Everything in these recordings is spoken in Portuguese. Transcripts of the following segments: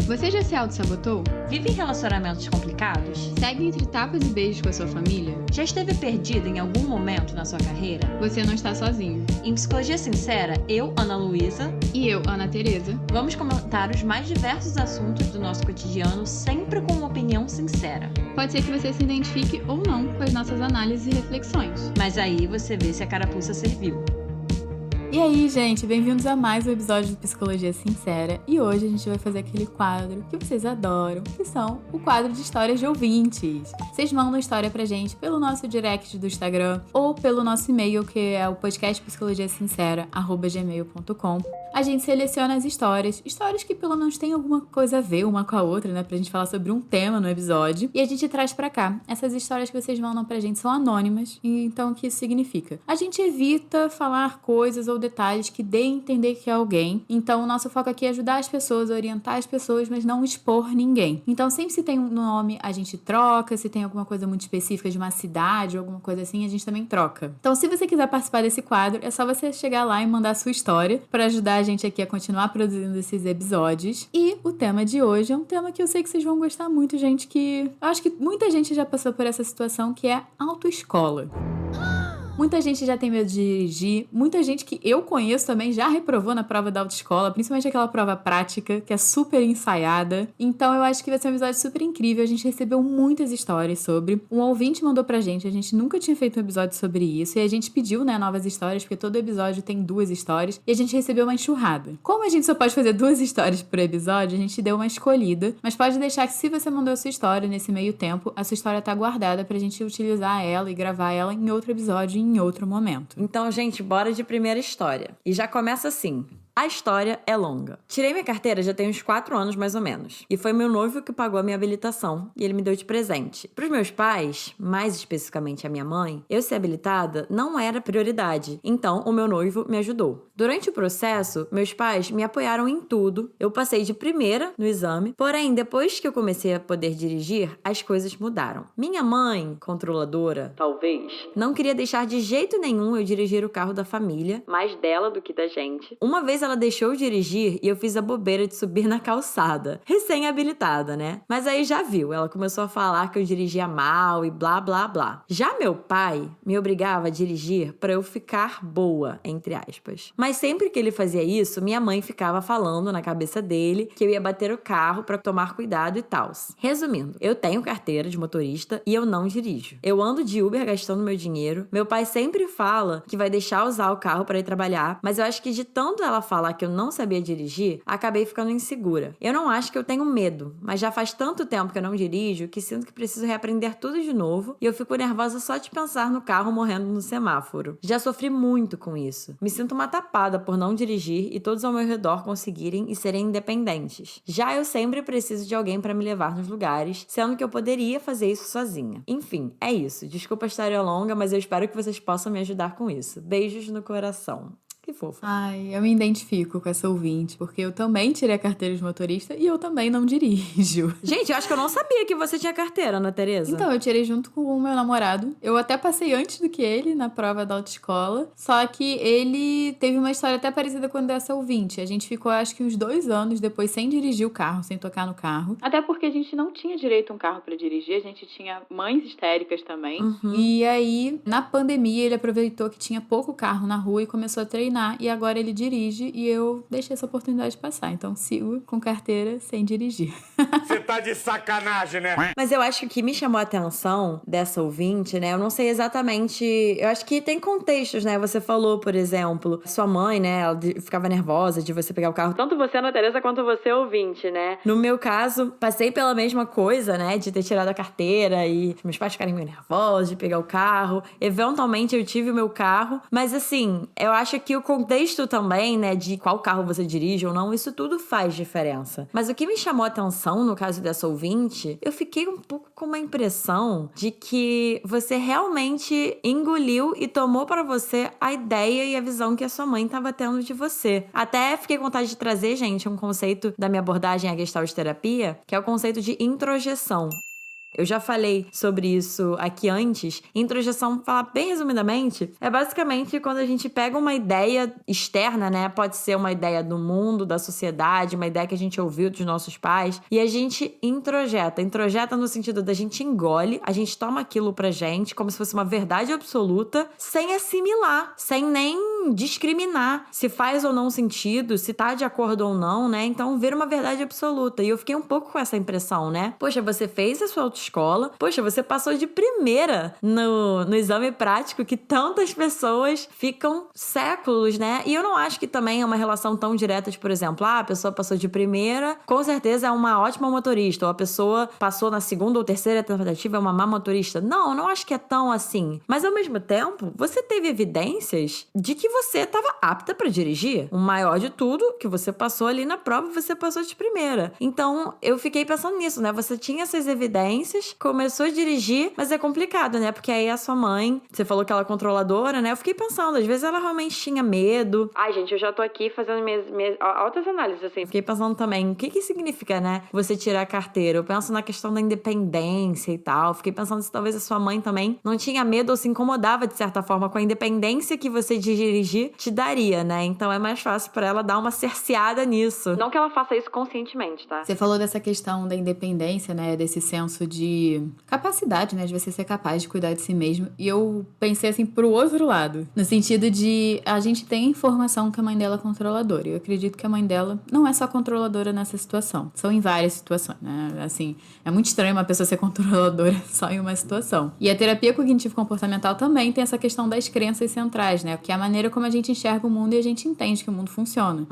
Você já se auto-sabotou? Vive em relacionamentos complicados? Segue entre tapas e beijos com a sua família? Já esteve perdido em algum momento na sua carreira? Você não está sozinho. Em Psicologia Sincera, eu, Ana Luísa, E eu, Ana Tereza, vamos comentar os mais diversos assuntos do nosso cotidiano, sempre com uma opinião sincera. pode ser que você se identifique ou não com as nossas análises e reflexões. Mas aí você vê se a carapuça serviu. E aí, gente, bem-vindos a mais um episódio do Psicologia Sincera. E hoje a gente vai fazer aquele quadro que vocês adoram, que são o quadro de histórias de ouvintes. Vocês mandam história pra gente pelo nosso direct do Instagram ou pelo nosso e-mail, que é o podcastpsicologiasincera@gmail.com. A gente seleciona as histórias que pelo menos têm alguma coisa a ver uma com a outra, né? Pra gente falar sobre um tema no episódio. E a gente traz pra cá. Essas histórias que vocês mandam pra gente são anônimas. E então, o que isso significa? A gente evita falar coisas ou detalhes que dê a entender que é alguém. Então, o nosso foco aqui é ajudar as pessoas, orientar as pessoas, mas não expor ninguém. Então, sempre se tem um nome, a gente troca. Se tem alguma coisa muito específica de uma cidade ou alguma coisa assim, a gente também troca. Então, se você quiser participar desse quadro, é só você chegar lá e mandar a sua história para ajudar a gente aqui a continuar produzindo esses episódios. E o tema de hoje é um tema que eu sei que vocês vão gostar muito, gente, que eu acho que muita gente já passou por essa situação, que é autoescola. Muita gente já tem medo de dirigir, muita gente que eu conheço também já reprovou na prova da autoescola, principalmente aquela prova prática, que é super ensaiada. Então eu acho que vai ser um episódio super incrível, a gente recebeu muitas histórias sobre. Um ouvinte mandou pra gente, a gente nunca tinha feito um episódio sobre isso, e a gente pediu, né, novas histórias, porque todo episódio tem 2 histórias, e a gente recebeu uma enxurrada. Como a gente só pode fazer 2 histórias por episódio, a gente deu uma escolhida, mas pode deixar que se você mandou a sua história nesse meio tempo, a sua história tá guardada pra gente utilizar ela e gravar ela em outro episódio, em outro momento. Então, gente, bora de primeira história. E já começa assim. A história é longa. Tirei minha carteira já tem uns 4 anos, mais ou menos. E foi meu noivo que pagou a minha habilitação. E ele me deu de presente. Para os meus pais, mais especificamente a minha mãe, eu ser habilitada não era prioridade. Então, o meu noivo me ajudou. Durante o processo, meus pais me apoiaram em tudo. Eu passei de primeira no exame. Porém, depois que eu comecei a poder dirigir, as coisas mudaram. Minha mãe, controladora, talvez, não queria deixar de jeito nenhum eu dirigir o carro da família, mais dela do que da gente. Uma vez ela deixou eu dirigir e eu fiz a bobeira de subir na calçada. Recém-habilitada, né? Mas aí já viu, ela começou a falar que eu dirigia mal e blá blá blá. Já meu pai me obrigava a dirigir para eu ficar boa, entre aspas. Mas sempre que ele fazia isso, minha mãe ficava falando na cabeça dele que eu ia bater o carro para tomar cuidado e tal. Resumindo, eu tenho carteira de motorista e eu não dirijo. Eu ando de Uber gastando meu dinheiro. Meu pai sempre fala que vai deixar usar o carro para ir trabalhar, mas eu acho que de tanto ela falar que eu não sabia dirigir, acabei ficando insegura. Eu não acho que eu tenho medo, mas já faz tanto tempo que eu não dirijo que sinto que preciso reaprender tudo de novo e eu fico nervosa só de pensar no carro morrendo no semáforo. Já sofri muito com isso. Me sinto uma tapada por não dirigir e todos ao meu redor conseguirem e serem independentes. Já eu sempre preciso de alguém para me levar nos lugares, sendo que eu poderia fazer isso sozinha. Enfim, é isso. Desculpa a história longa, mas eu espero que vocês possam me ajudar com isso. Beijos no coração. Que fofo. Ai, eu me identifico com essa ouvinte, porque eu também tirei a carteira de motorista e eu também não dirijo. Gente, eu acho que eu não sabia que você tinha carteira, Ana Tereza. Então, eu tirei junto com o meu namorado. Eu até passei antes do que ele na prova da autoescola, só que ele teve uma história até parecida com a dessa ouvinte. A gente ficou, acho que uns 2 anos depois sem dirigir o carro, sem tocar no carro. Até porque a gente não tinha direito a um carro pra dirigir, a gente tinha mães histéricas também. E aí, na pandemia, ele aproveitou que tinha pouco carro na rua e começou a treinar. E agora ele dirige e eu deixei essa oportunidade passar. Então sigo com carteira sem dirigir. Você tá de sacanagem, né? Mas eu acho que o que me chamou a atenção dessa ouvinte, né? Eu não sei exatamente... Eu acho que tem contextos, né? Você falou, por exemplo, sua mãe, né? Ela ficava nervosa de você pegar o carro. Tanto você, Ana Tereza, quanto você, ouvinte, né? No meu caso, passei pela mesma coisa, né? De ter tirado a carteira e meus pais ficarem meio nervosos de pegar o carro. Eventualmente eu tive o meu carro. Mas assim, eu acho que o contexto também, né, de qual carro você dirige ou não, isso tudo faz diferença. Mas o que me chamou a atenção no caso dessa ouvinte, eu fiquei um pouco com uma impressão de que você realmente engoliu e tomou pra você a ideia e a visão que a sua mãe estava tendo de você. Até fiquei com vontade de trazer, gente, um conceito da minha abordagem à Gestalt terapia, que é o conceito de introjeção. Eu já falei sobre isso aqui antes. Introjeção, falar bem resumidamente, é basicamente quando a gente pega uma ideia externa, né? Pode ser uma ideia do mundo, da sociedade, uma ideia que a gente ouviu dos nossos pais, e a gente introjeta. Introjeta no sentido da gente engole, a gente toma aquilo pra gente como se fosse uma verdade absoluta, sem assimilar, sem nem discriminar se faz ou não sentido, se tá de acordo ou não, né? Então vira uma verdade absoluta. E eu fiquei um pouco com essa impressão, né? Poxa, você fez a sua autoescola, poxa, você passou de primeira no exame prático que tantas pessoas ficam séculos, né? E eu não acho que também é uma relação tão direta de, por exemplo, a pessoa passou de primeira, com certeza é uma ótima motorista, ou a pessoa passou na segunda ou terceira tentativa, é uma má motorista. Não, eu não acho que é tão assim. Mas ao mesmo tempo, você teve evidências de que você estava apta para dirigir. O maior de tudo, que você passou ali na prova, você passou de primeira. Então, eu fiquei pensando nisso, né? Você tinha essas evidências, começou a dirigir, mas é complicado, né? Porque aí a sua mãe, você falou que ela é controladora, né? Eu fiquei pensando, às vezes ela realmente tinha medo. Ai, gente, eu já tô aqui fazendo minhas altas análises, assim. Fiquei pensando também, o que significa, né? Você tirar a carteira. Eu penso na questão da independência e tal. Fiquei pensando se talvez a sua mãe também não tinha medo ou se incomodava, de certa forma, com a independência que você de dirigir te daria, né? Então é mais fácil pra ela dar uma cerceada nisso. Não que ela faça isso conscientemente, tá? Você falou dessa questão da independência, né? Desse senso de capacidade, né? De você ser capaz de cuidar de si mesmo. E eu pensei assim pro outro lado. No sentido de a gente tem informação que a mãe dela é controladora. E eu acredito que a mãe dela não é só controladora nessa situação. São em várias situações, né? Assim, é muito estranho uma pessoa ser controladora só em uma situação. E a terapia cognitivo-comportamental também tem essa questão das crenças centrais, né? Que é a maneira como a gente enxerga o mundo e a gente entende que o mundo funciona.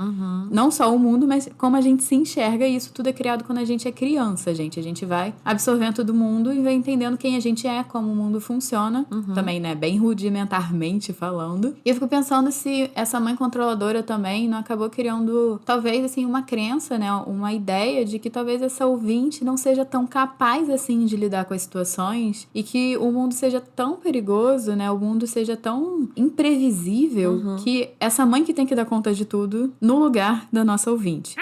Não só o mundo, mas como a gente se enxerga, e isso tudo é criado quando a gente é criança, gente. A gente vai absorvendo todo mundo e vai entendendo quem a gente é, como o mundo funciona. Também, né? Bem rudimentarmente falando. E eu fico pensando se essa mãe controladora também não acabou criando, talvez, assim, uma crença, né? Uma ideia de que talvez essa ouvinte não seja tão capaz, assim, de lidar com as situações e que o mundo seja tão perigoso, né? O mundo seja tão imprevisível que essa mãe que tem que dar conta de tudo no lugar da nossa ouvinte.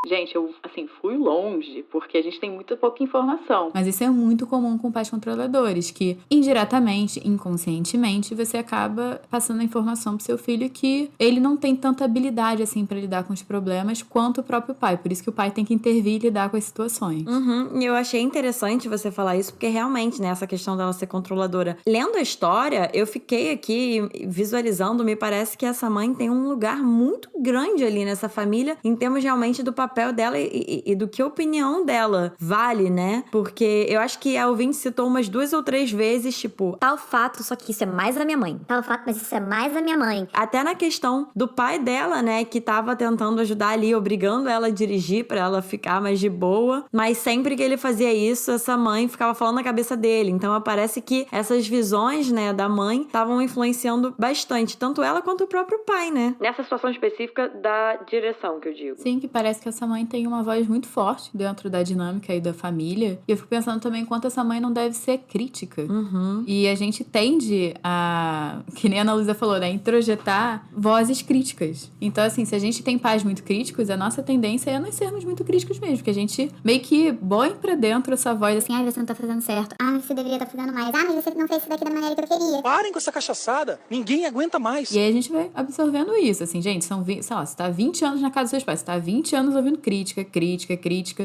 Gente, eu, assim, fui longe, porque a gente tem muito pouca informação. Mas isso é muito comum com pais controladores, que indiretamente, inconscientemente, você acaba passando a informação pro seu filho que ele não tem tanta habilidade, assim, pra lidar com os problemas quanto o próprio pai. Por isso que o pai tem que intervir e lidar com as situações. E eu achei interessante você falar isso, porque realmente, né, essa questão dela ser controladora. Lendo a história, eu fiquei aqui visualizando, me parece que essa mãe tem um lugar muito grande ali nessa família, em termos realmente do papel dela e do que a opinião dela vale, né? Porque eu acho que a ouvinte citou umas 2 ou 3 vezes, tipo, Tal fato, só que isso é mais da minha mãe. Tal fato, mas isso é mais da minha mãe. até na questão do pai dela, né, que tava tentando ajudar ali, obrigando ela a dirigir pra ela ficar mais de boa, mas sempre que ele fazia isso, essa mãe ficava falando na cabeça dele. Então parece que essas visões, né, da mãe estavam influenciando bastante, tanto ela quanto o próprio pai, né? Nessa situação específica da direção, que eu digo. Sim, que parece que essa mãe tem uma voz muito forte dentro da dinâmica aí da família. E eu fico pensando também quanto essa mãe não deve ser crítica. E a gente tende a, que nem a Ana Luísa falou, né, introjetar vozes críticas. Então, assim, se a gente tem pais muito críticos, a nossa tendência é nós sermos muito críticos mesmo, porque a gente meio que põe pra dentro essa voz assim, Ai, você não tá fazendo certo. Ah, você deveria estar fazendo mais. Ah, mas você não fez isso daqui da maneira que eu queria. Parem com essa cachaçada. Ninguém aguenta mais. e aí a gente vai absorvendo isso, assim, gente, são, sei lá, você tá há 20 anos na casa dos seus pais, você tá há 20 anos ouvindo crítica.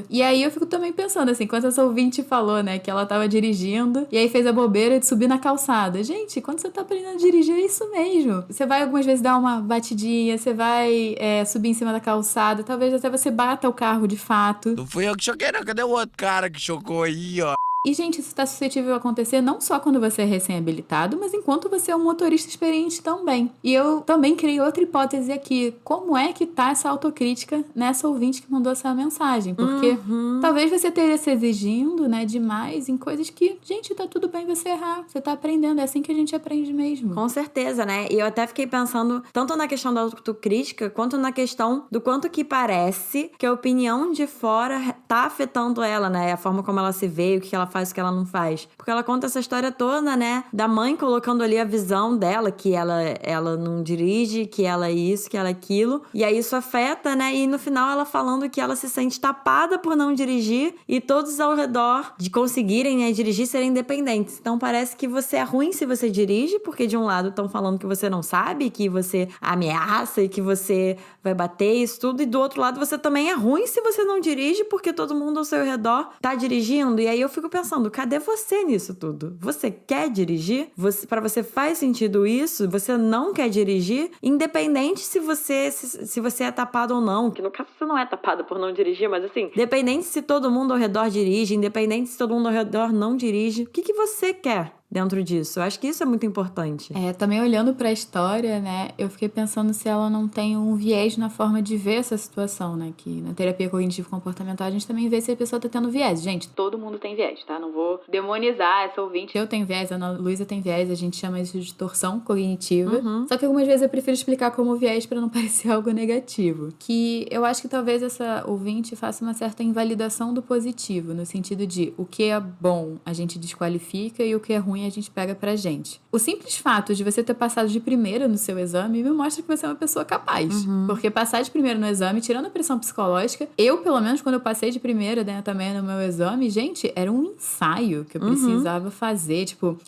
E aí eu fico também pensando, assim, quando essa ouvinte falou, né, que ela tava dirigindo e aí fez a bobeira de subir na calçada. Gente, quando você tá aprendendo a dirigir, é isso mesmo. Você vai algumas vezes dar uma batidinha, você vai subir em cima da calçada, talvez até você bata o carro de fato. Não fui eu que choquei, não. Cadê o outro cara que chocou aí, ó? E, gente, isso está suscetível a acontecer não só quando você é recém-habilitado, mas enquanto você é um motorista experiente também. E eu também criei outra hipótese aqui. Como é que tá essa autocrítica nessa ouvinte que mandou essa mensagem? Porque talvez você esteja se exigindo, né, demais em coisas que, gente, tá tudo bem você errar. Você tá aprendendo, é assim que a gente aprende mesmo. Com certeza, né? E eu até fiquei pensando tanto na questão da autocrítica, quanto na questão do quanto que parece que a opinião de fora tá afetando ela, né? A forma como ela se vê, o que ela faz o que ela não faz. Porque ela conta essa história toda, né? Da mãe colocando ali a visão dela, que ela não dirige, que ela é isso, que ela é aquilo. E aí isso afeta, né? E no final ela falando que ela se sente tapada por não dirigir e todos ao redor de conseguirem, né, dirigir serem independentes. Então parece que você é ruim se você dirige, porque de um lado estão falando que você não sabe, que você ameaça e que você vai bater isso tudo. E do outro lado você também é ruim se você não dirige, porque todo mundo ao seu redor tá dirigindo. E aí eu fico pensando, cadê você nisso tudo? Você quer dirigir? Pra você faz sentido isso? Você não quer dirigir? Independente se você é tapado ou não. Que no caso você não é tapada por não dirigir, mas assim... Independente se todo mundo ao redor dirige, independente se todo mundo ao redor não dirige, o que você quer dentro disso? Eu acho que isso é muito importante. Também olhando pra história, né, eu fiquei pensando se ela não tem um viés na forma de ver essa situação, né, que na terapia cognitivo-comportamental a gente também vê se a pessoa tá tendo viés. Gente, Todo mundo tem viés, tá? Não vou demonizar essa ouvinte. eu tenho viés, a Ana Luísa tem viés, a gente chama isso de torção cognitiva. Só que algumas vezes eu prefiro explicar como viés pra não parecer algo negativo. Que eu acho que talvez essa ouvinte faça uma certa invalidação do positivo, no sentido de o que é bom a gente desqualifica e o que é ruim a gente pega pra gente. O simples fato de você ter passado de primeira no seu exame me mostra que você é uma pessoa capaz. Porque passar de primeira no exame, tirando a pressão psicológica, eu, pelo menos, quando eu passei de primeira, né, também no meu exame, gente, era um ensaio que eu precisava fazer. Tipo,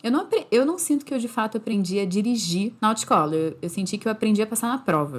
eu não sinto que eu, de fato, aprendi a dirigir na autoescola. Eu senti que eu aprendi a passar na prova.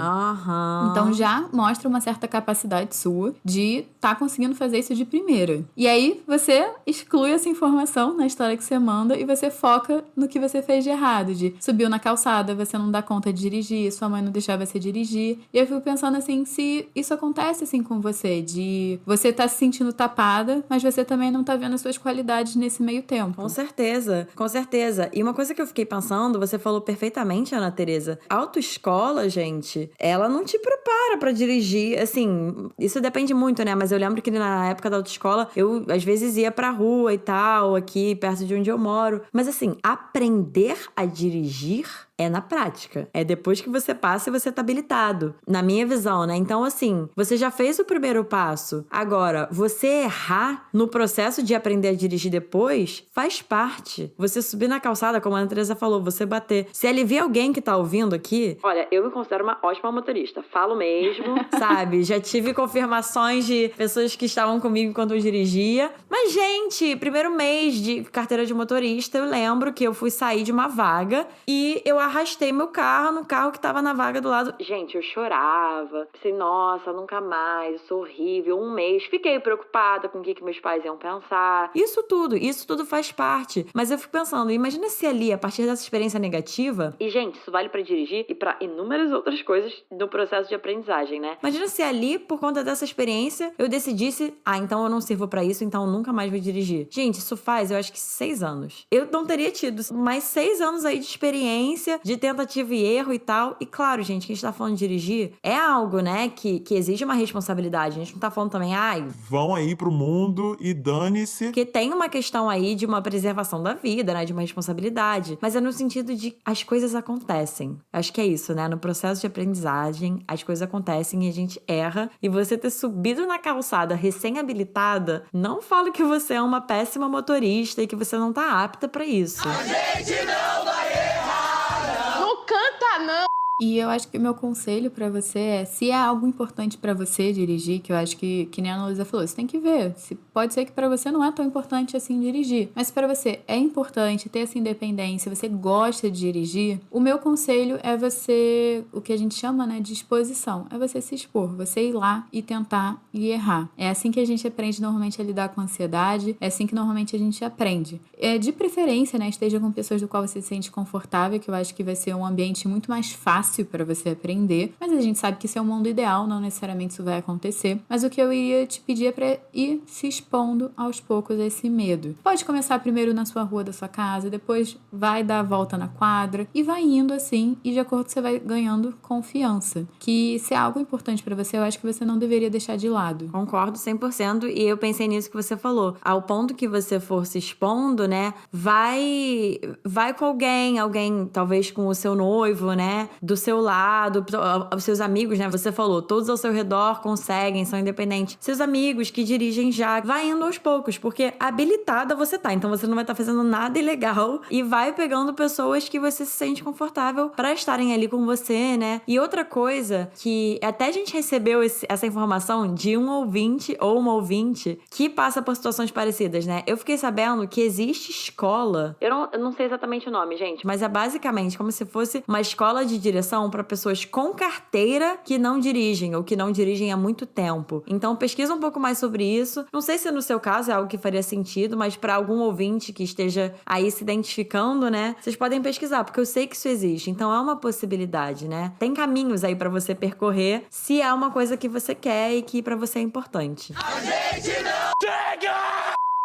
Então, já mostra uma certa capacidade sua de tá conseguindo fazer isso de primeira. E aí, você exclui essa informação na história que você manda e você foca no que você fez de errado, de subiu na calçada, você não dá conta de dirigir, sua mãe não deixava você dirigir. E eu fico pensando assim, se isso acontece assim com você, de você tá se sentindo tapada, mas você também não tá vendo as suas qualidades nesse meio tempo. Com certeza, com certeza. E uma coisa que eu fiquei pensando, você falou perfeitamente, Ana Tereza, autoescola, gente, ela não te prepara pra dirigir, assim, isso depende muito, né? Mas eu lembro que na época da autoescola, eu às vezes ia pra rua e tal, aqui perto de onde eu moro. Mas assim, aprender a dirigir é na prática. É depois que você passa e você tá habilitado. Na minha visão, né? Então, assim, você já fez o primeiro passo. Agora, você errar no processo de aprender a dirigir depois faz parte. Você subir na calçada, como a Ana Tereza falou, você bater. Se alivia alguém que tá ouvindo aqui... Olha, eu me considero uma ótima motorista. Falo mesmo. Sabe? Já tive confirmações de pessoas que estavam comigo enquanto eu dirigia. Mas, gente, primeiro mês de carteira de motorista, eu lembro que eu fui sair de uma vaga e eu arrastei meu carro no carro que tava na vaga do lado. Gente, eu chorava. Pensei, nossa, nunca mais, eu sou horrível. Um mês, fiquei preocupada com o que meus pais iam pensar. Isso tudo faz parte. Mas eu fico pensando, imagina se ali, a partir dessa experiência negativa... E, gente, isso vale pra dirigir e pra inúmeras outras coisas no processo de aprendizagem, né? Imagina se ali, por conta dessa experiência, eu decidisse, então eu não sirvo pra isso, então eu nunca mais vou dirigir. Gente, isso faz, eu acho que 6 anos. Eu não teria tido mais 6 anos aí de experiência, de tentativa e erro e tal. E claro, gente, que a gente tá falando de dirigir é algo, né, que exige uma responsabilidade. A gente não tá falando também, vão aí pro mundo e dane-se. Porque tem uma questão aí de uma preservação da vida, né, de uma responsabilidade. Mas é no sentido de as coisas acontecem. Acho que é isso, né? No processo de aprendizagem, as coisas acontecem e a gente erra. E você ter subido na calçada recém-habilitada, não fala que você é uma péssima motorista e que você não tá apta pra isso. A gente não vai errar! Não canta, não! E eu acho que o meu conselho pra você é, se é algo importante pra você dirigir, que eu acho que nem a Ana Luísa falou, você tem que ver. Pode ser que pra você não é tão importante assim dirigir, mas se pra você é importante ter essa independência, você gosta de dirigir, o meu conselho é você, o que a gente chama, né, de exposição, é você se expor, você ir lá e tentar e errar. É assim que a gente aprende normalmente a lidar com a ansiedade, é assim que normalmente a gente aprende. De preferência, né, esteja com pessoas do qual você se sente confortável, que eu acho que vai ser um ambiente muito mais fácil para você aprender, mas a gente sabe que isso é um mundo ideal, não necessariamente isso vai acontecer, mas o que eu iria te pedir é para ir se expondo aos poucos a esse medo. Pode começar primeiro na sua rua da sua casa, depois vai dar a volta na quadra e vai indo assim, e de acordo você vai ganhando confiança, que se é algo importante para você, eu acho que você não deveria deixar de lado. Concordo 100% e eu pensei nisso que você falou. Ao ponto que você for se expondo, né, vai com alguém talvez com o seu noivo, né, do seu lado, os seus amigos, né? Você falou, todos ao seu redor conseguem, são independentes. Seus amigos que dirigem já, vai indo aos poucos, porque habilitada você tá, então você não vai estar fazendo nada ilegal e vai pegando pessoas que você se sente confortável pra estarem ali com você, né? E outra coisa que até a gente recebeu essa informação de um ouvinte ou uma ouvinte que passa por situações parecidas, né? Eu fiquei sabendo que existe escola, eu não sei exatamente o nome, gente, mas é basicamente como se fosse uma escola de direção pra pessoas com carteira que não dirigem ou que não dirigem há muito tempo. Então pesquisa um pouco mais sobre isso. Não sei se no seu caso é algo que faria sentido, mas pra algum ouvinte que esteja aí se identificando, né? Vocês podem pesquisar, porque eu sei que isso existe. Então é uma possibilidade, né? Tem caminhos aí pra você percorrer se é uma coisa que você quer e que pra você é importante. A gente não chega!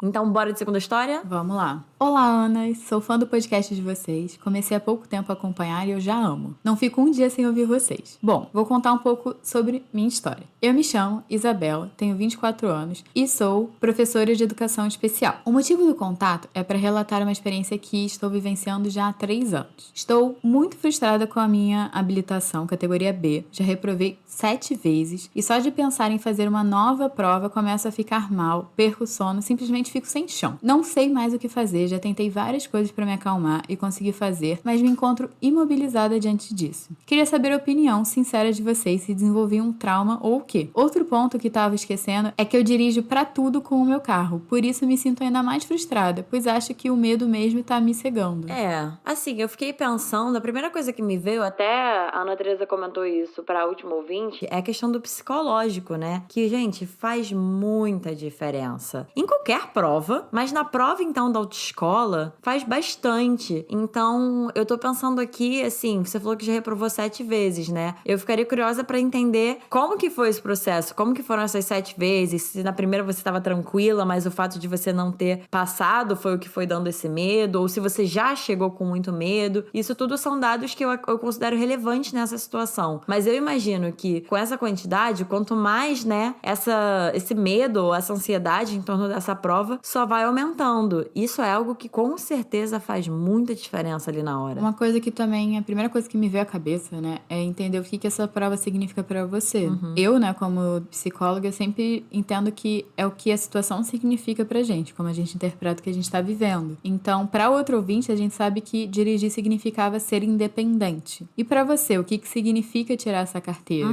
Então, bora de segunda história? Vamos lá. Olá, Ana. Sou fã do podcast de vocês. Comecei há pouco tempo a acompanhar e eu já amo. Não fico um dia sem ouvir vocês. Bom, vou contar um pouco sobre minha história. Eu me chamo Isabela, tenho 24 anos e sou professora de educação especial. O motivo do contato é para relatar uma experiência que estou vivenciando já há 3 anos. Estou muito frustrada com a minha habilitação, categoria B. Já reprovei 7 vezes e só de pensar em fazer uma nova prova começo a ficar mal, perco o sono, simplesmente fico sem chão. Não sei mais o que fazer, já tentei várias coisas para me acalmar e conseguir fazer, mas me encontro imobilizada diante disso. Queria saber a opinião sincera de vocês se desenvolvi um trauma ou o quê. Outro ponto que estava esquecendo é que eu dirijo para tudo com o meu carro, por isso me sinto ainda mais frustrada, pois acho que o medo mesmo tá me cegando. Assim, eu fiquei pensando, a primeira coisa que me veio, até a Ana Teresa comentou isso pra última ouvinte, é a questão do psicológico, né? Que, gente, faz muita diferença. Em qualquer prova, mas na prova, então, da autoescola, faz bastante. Então, eu tô pensando aqui, assim, você falou que já reprovou 7 vezes, né? Eu ficaria curiosa pra entender como que foi esse processo, como que foram essas 7 vezes, se na primeira você tava tranquila, mas o fato de você não ter passado foi o que foi dando esse medo, ou se você já chegou com muito medo. Isso tudo são dados que eu considero relevantes nessa situação. Mas eu imagino que, com essa quantidade, quanto mais, né, esse medo, essa ansiedade em torno dessa prova, só vai aumentando. Isso é algo que com certeza faz muita diferença ali na hora. Uma coisa que também, a primeira coisa que me veio à cabeça, né, é entender o que essa prova significa pra você. Eu, né, como psicóloga, sempre entendo que é o que a situação significa pra gente, como a gente interpreta o que a gente tá vivendo. Então, pra outro ouvinte, a gente sabe que dirigir significava ser independente. E pra você, o que significa tirar essa carteira?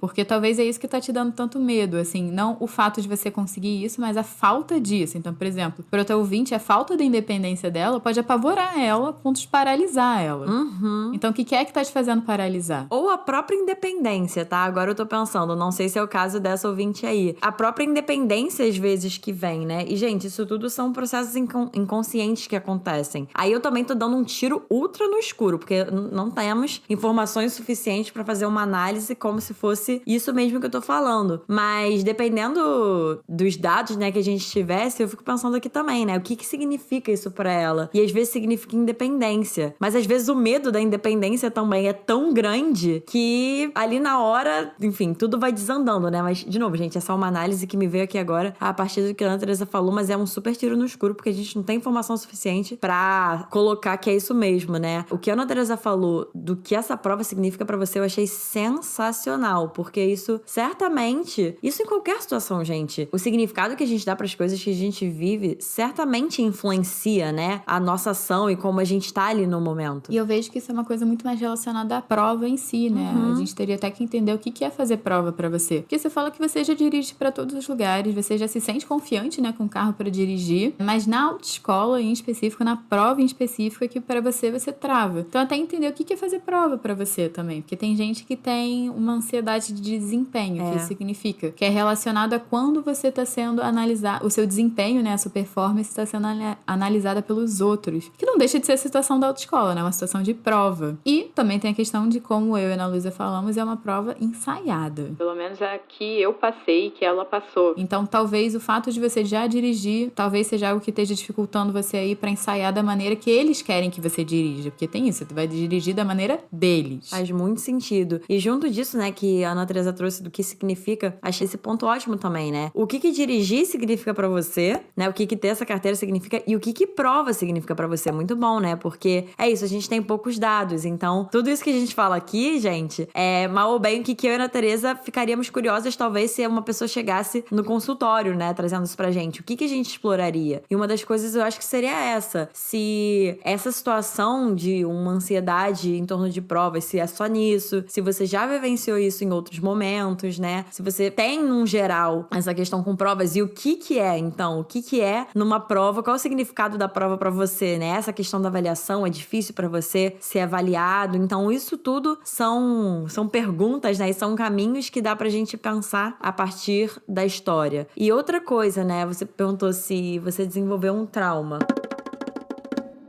Porque talvez é isso que tá te dando tanto medo, assim, não o fato de você conseguir isso, mas a falta disso. Então, por exemplo, para o teu ouvinte, a falta da independência dela pode apavorar ela, a ponto de paralisar ela. Então, o que é que tá te fazendo paralisar? Ou a própria independência, tá? Agora eu tô pensando, não sei se é o caso dessa ouvinte aí. A própria independência, às vezes, que vem, né? E, gente, isso tudo são processos inconscientes que acontecem. Aí eu também tô dando um tiro ultra no escuro, porque não temos informações suficientes pra fazer uma análise como se fosse isso mesmo que eu tô falando. Mas, dependendo dos dados, né, que a gente tivesse, eu fico pensando aqui também, né? O que significa isso pra ela? E às vezes significa independência. Mas às vezes o medo da independência também é tão grande que ali na hora, enfim, tudo vai desandando, né? Mas, de novo, gente, essa é uma análise que me veio aqui agora a partir do que a Ana Teresa falou, mas é um super tiro no escuro, porque a gente não tem informação suficiente pra colocar que é isso mesmo, né? O que a Ana Teresa falou do que essa prova significa pra você, eu achei sensacional, porque isso, certamente, isso em qualquer situação, gente, o significado que a gente dá pras coisas que a gente vive, certamente influencia, né, a nossa ação e como a gente tá ali no momento. E eu vejo que isso é uma coisa muito mais relacionada à prova em si, né? A gente teria até que entender o que é fazer prova pra você. Porque você fala que você já dirige pra todos os lugares, você já se sente confiante, né, com o carro pra dirigir, mas na autoescola em específico, na prova em específico, é que pra você trava. Então até entender o que é fazer prova pra você também, porque tem gente que tem uma ansiedade de desempenho, que isso significa, que é relacionado a quando você tá sendo analisado, o seu desempenho, né, a sua performance está sendo analisada pelos outros, que não deixa de ser a situação da autoescola, né, uma situação de prova. E também tem a questão de, como eu e a Ana Luísa falamos, é uma prova ensaiada. Pelo menos é a que eu passei, que ela passou. Então talvez o fato de você já dirigir, talvez seja algo que esteja dificultando você aí pra ensaiar da maneira que eles querem que você dirija, porque tem isso, você vai dirigir da maneira deles. Faz muito sentido. E junto disso, né, que a Ana Teresa trouxe do que significa, achei esse ponto ótimo também, né? O que dirigir significa pra você você, né? O que ter essa carteira significa e o que prova significa pra você. Muito bom, né? Porque é isso, a gente tem poucos dados. Então, tudo isso que a gente fala aqui, gente, é mal ou bem o que eu e a Ana Tereza ficaríamos curiosas, talvez, se uma pessoa chegasse no consultório, né? Trazendo isso pra gente. O que a gente exploraria? E uma das coisas eu acho que seria essa. Se essa situação de uma ansiedade em torno de provas, se é só nisso, se você já vivenciou isso em outros momentos, né? Se você tem, num geral, essa questão com provas e o que é, então, o que é numa prova, qual é o significado da prova pra você, né? Essa questão da avaliação é difícil pra você ser avaliado. Então, isso tudo são perguntas, né? E são caminhos que dá pra gente pensar a partir da história. E outra coisa, né? Você perguntou se você desenvolveu um trauma.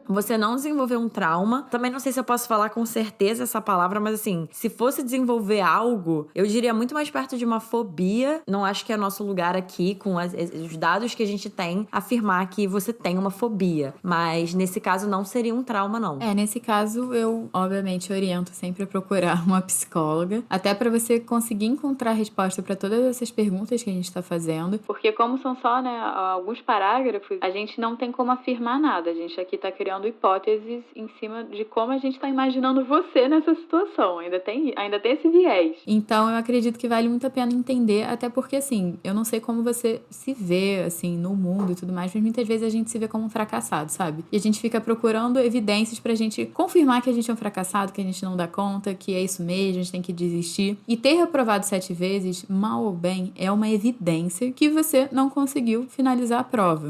Você não desenvolveu um trauma. Também não sei se eu posso falar com certeza essa palavra, mas assim, se fosse desenvolver algo, eu diria muito mais perto de uma fobia. Não acho que é nosso lugar aqui, com os dados que a gente tem, afirmar que você tem uma fobia. Mas nesse caso não seria um trauma, não. Nesse caso eu, obviamente, oriento sempre a procurar uma psicóloga, até pra você conseguir encontrar resposta pra todas essas perguntas que a gente tá fazendo. Porque como são só, né, alguns parágrafos, a gente não tem como afirmar nada. A gente aqui tá criando hipóteses em cima de como a gente tá imaginando você nessa situação. Ainda tem esse viés. Então, eu acredito que vale muito a pena entender, até porque, assim, eu não sei como você se vê, assim, no mundo e tudo mais, mas muitas vezes a gente se vê como um fracassado, sabe? E a gente fica procurando evidências pra gente confirmar que a gente é um fracassado, que a gente não dá conta, que é isso mesmo, a gente tem que desistir. E ter reprovado 7 vezes, mal ou bem, é uma evidência que você não conseguiu finalizar a prova.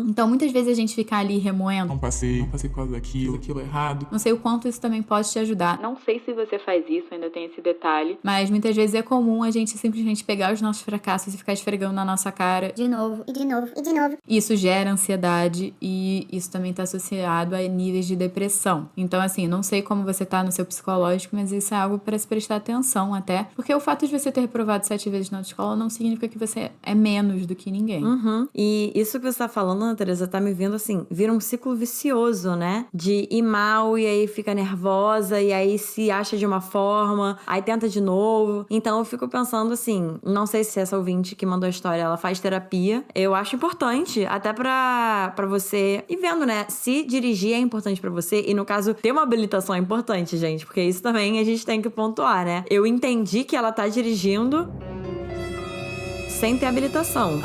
Então, muitas vezes a gente fica ali remoendo. Não passei por causa daquilo, aquilo errado. Não sei o quanto isso também pode te ajudar. Não sei se você faz isso, ainda tem esse detalhe. Mas muitas vezes é comum a gente simplesmente pegar os nossos fracassos e ficar esfregando na nossa cara. De novo, e de novo, e de novo. Isso gera ansiedade e isso também tá associado a níveis de depressão. Então, assim, não sei como você tá no seu psicológico, mas isso é algo para se prestar atenção até. Porque o fato de você ter reprovado 7 vezes na escola não significa que você é menos do que ninguém. E isso que você tá falando, Ana Tereza, tá me vendo assim, vira um ciclo vicioso, né? De ir mal e aí fica nervosa e aí se acha de uma forma, aí tenta de novo. Então eu fico pensando assim, não sei se essa ouvinte que mandou a história, ela faz terapia. Eu acho importante, até pra você ir vendo, né? Se dirigir é importante pra você e no caso, ter uma habilitação é importante, gente, porque isso também a gente tem que pontuar, né? Eu entendi que ela tá dirigindo sem ter habilitação.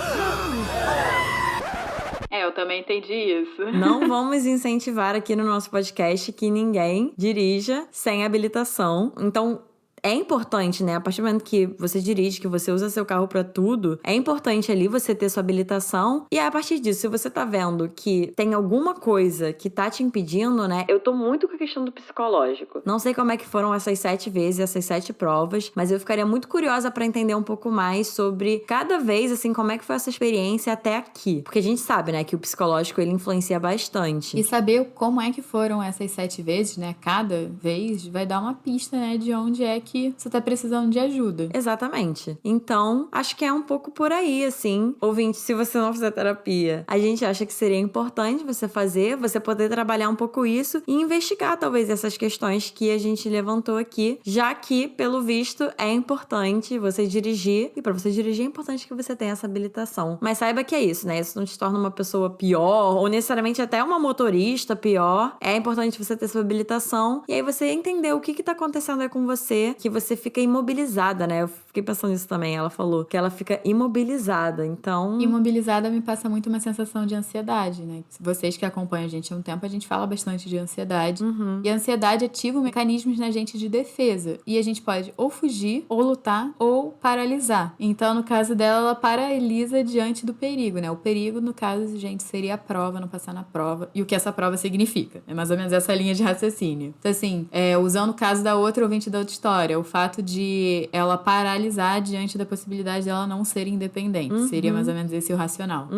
Eu também entendi isso. Não vamos incentivar aqui no nosso podcast que ninguém dirija sem habilitação. Então, é importante, né? A partir do momento que você dirige, que você usa seu carro pra tudo, é importante ali você ter sua habilitação. E a partir disso, se você tá vendo que tem alguma coisa que tá te impedindo, né? Eu tô muito com a questão do psicológico. Não sei como é que foram essas 7 vezes, essas 7 provas, mas eu ficaria muito curiosa pra entender um pouco mais sobre cada vez, assim, como é que foi essa experiência até aqui. Porque a gente sabe, né, que o psicológico, ele influencia bastante. E saber como é que foram essas 7 vezes, né, cada vez, vai dar uma pista, né, de onde é que você tá precisando de ajuda. Exatamente. Então, acho que é um pouco por aí, assim. Ouvinte, se você não fizer terapia, a gente acha que seria importante você fazer, você poder trabalhar um pouco isso e investigar, talvez, essas questões que a gente levantou aqui, já que, pelo visto, é importante você dirigir, e pra você dirigir é importante que você tenha essa habilitação. Mas saiba que é isso, né? Isso não te torna uma pessoa pior, ou necessariamente até uma motorista pior. É importante você ter sua habilitação, e aí você entender o que tá acontecendo aí com você, que você fica imobilizada, né? Eu fiquei pensando nisso também. Ela falou que ela fica imobilizada, então... Imobilizada me passa muito uma sensação de ansiedade, né? Vocês que acompanham a gente há um tempo, a gente fala bastante de ansiedade. E a ansiedade ativa mecanismos na gente de defesa. E a gente pode ou fugir, ou lutar, ou paralisar. Então, no caso dela, ela paralisa diante do perigo, né? O perigo, no caso, gente, seria a prova, não passar na prova. E o que essa prova significa. É mais ou menos essa linha de raciocínio. Então, assim, usando o caso da outra ouvinte da outra história, o fato de ela paralisar diante da possibilidade dela não ser independente. Seria mais ou menos esse o racional.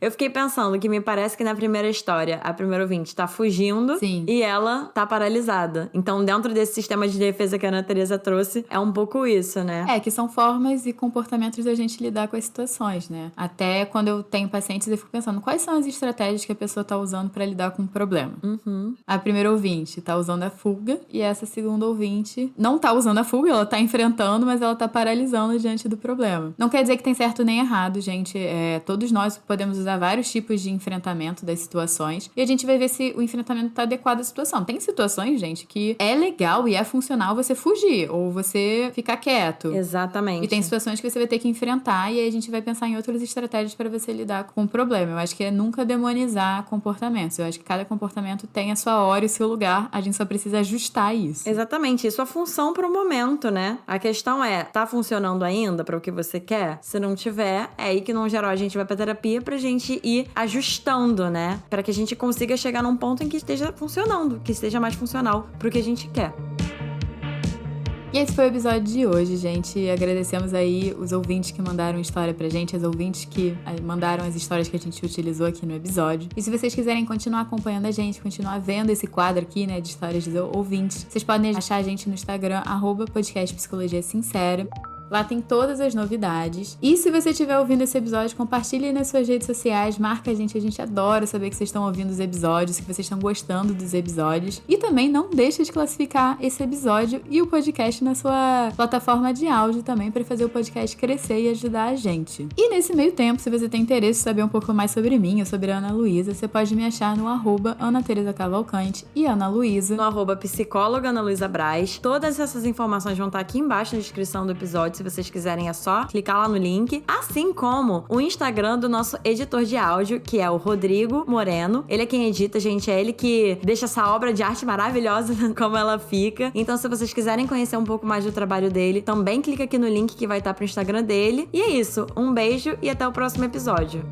Eu fiquei pensando que me parece que na primeira história, a primeira ouvinte tá fugindo. Sim. E ela tá paralisada. Então, dentro desse sistema de defesa que a Ana Tereza trouxe, é um pouco isso, né? Que são formas e comportamentos da gente lidar com as situações, né? Até quando eu tenho pacientes, eu fico pensando, quais são as estratégias que a pessoa tá usando pra lidar com o problema? A primeira ouvinte tá usando a fuga, e essa segunda ouvinte não tá usando causando a fuga, ela tá enfrentando, mas ela tá paralisando diante do problema. Não quer dizer que tem certo nem errado, gente. Todos nós podemos usar vários tipos de enfrentamento das situações e a gente vai ver se o enfrentamento tá adequado à situação. Tem situações, gente, que é legal e é funcional você fugir ou você ficar quieto. Exatamente. E tem situações que você vai ter que enfrentar e aí a gente vai pensar em outras estratégias para você lidar com o problema. Eu acho que é nunca demonizar comportamentos. Eu acho que cada comportamento tem a sua hora e o seu lugar. A gente só precisa ajustar isso. Exatamente. Isso é a função pro momento, né? A questão é, tá funcionando ainda para o que você quer? Se não tiver, é aí que no geral a gente vai pra terapia pra gente ir ajustando, né? Pra que a gente consiga chegar num ponto em que esteja funcionando, que esteja mais funcional pro que a gente quer. E esse foi o episódio de hoje, gente. Agradecemos aí os ouvintes que mandaram história pra gente, as ouvintes que mandaram as histórias que a gente utilizou aqui no episódio. E se vocês quiserem continuar acompanhando a gente, continuar vendo esse quadro aqui, né, de histórias dos ouvintes, vocês podem achar a gente no Instagram, @podcastpsicologiasincera. Lá tem todas as novidades. E se você estiver ouvindo esse episódio, compartilhe nas suas redes sociais, marca a gente adora saber que vocês estão ouvindo os episódios, que vocês estão gostando dos episódios. E também não deixe de classificar esse episódio e o podcast na sua plataforma de áudio também, para fazer o podcast crescer e ajudar a gente. E nesse meio tempo, se você tem interesse em saber um pouco mais sobre mim ou sobre a Ana Luísa, você pode me achar no @AnaTeresaCavalcante e Ana Luísa. No @psicóloga Ana Luísa Braz. Todas essas informações vão estar aqui embaixo na descrição do episódio. Se vocês quiserem, é só clicar lá no link. Assim como o Instagram do nosso editor de áudio, que é o Rodrigo Moreno. Ele é quem edita, gente. É ele que deixa essa obra de arte maravilhosa como ela fica. Então, se vocês quiserem conhecer um pouco mais do trabalho dele, também clica aqui no link que vai estar pro Instagram dele. E é isso. Um beijo e até o próximo episódio.